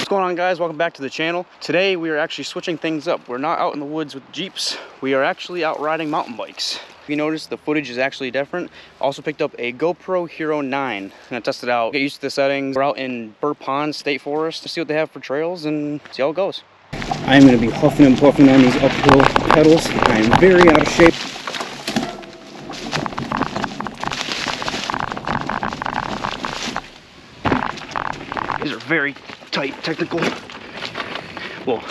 What's going on, guys? Welcome back to the channel. Today we are actually switching things up. We're not out in the woods with Jeeps. We are actually out riding mountain bikes. If you notice, the footage is actually different. Also picked up a GoPro Hero 9. Gonna test it out, get used to the settings. We're out in Burr Pond State Forest to see what they have for trails and see how it goes. I'm gonna be huffing and puffing on these uphill pedals. I am very out of shape. These are very tight, technical. Well,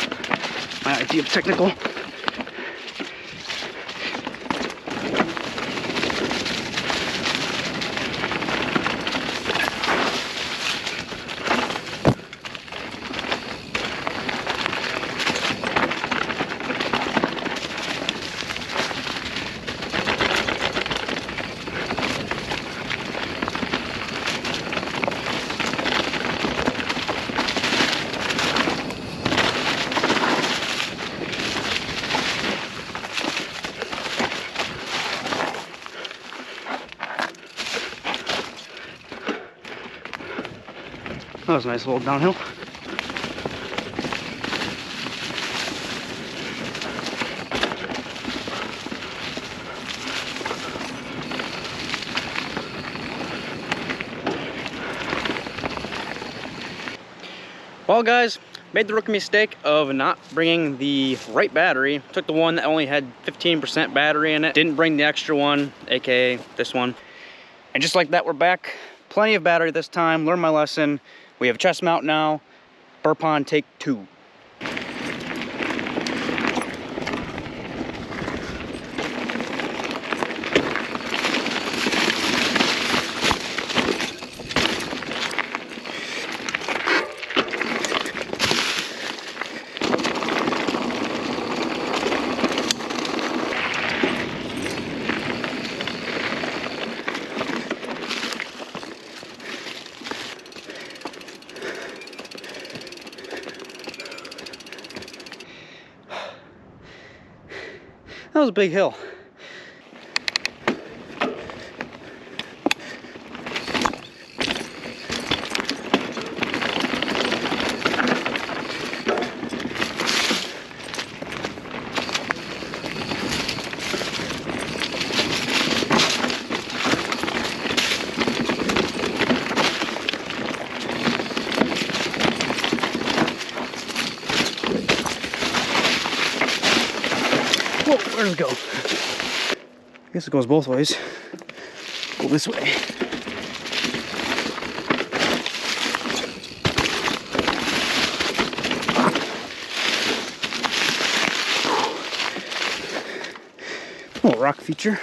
my idea of technical. That was a nice little downhill. Well, guys, made the rookie mistake of not bringing the right battery. Took the one that only had 15% battery in it. Didn't bring the extra one, aka this one. And just like that, we're back. Plenty of battery this time. Learned my lesson. We have a chest mount now. Burr Pond take 2. That was a big hill. Whoa, where does it go? I guess it goes both ways. Go this way. Little rock feature.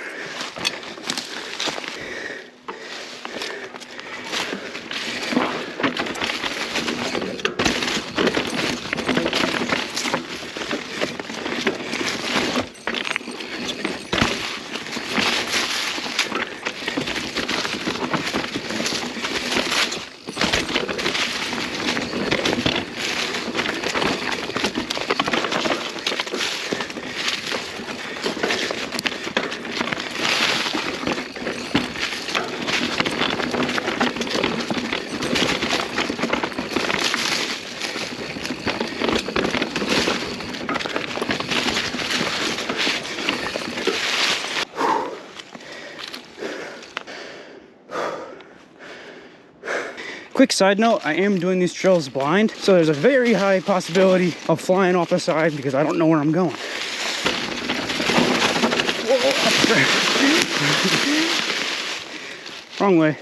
Quick side note, I am doing these trails blind, so there's a very high possibility of flying off the side because I don't know where I'm going. Whoa, wrong way.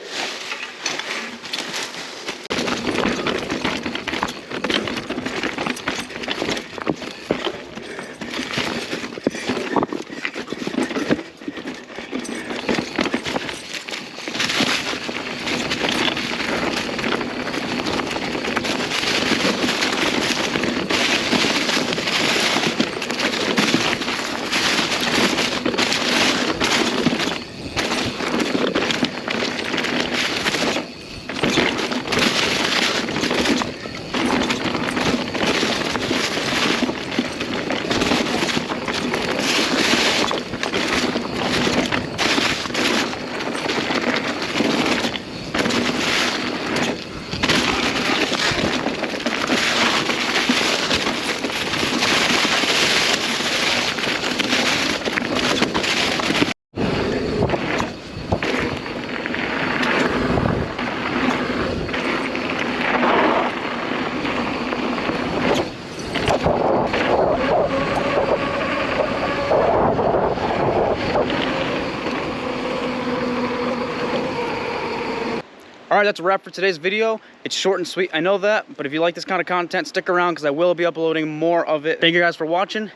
right, that's a wrap for today's video. It's short and sweet, I know that, but if you like this kind of content, stick around because I will be uploading more of it. Thank you guys for watching.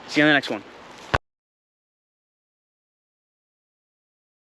See you on the next one.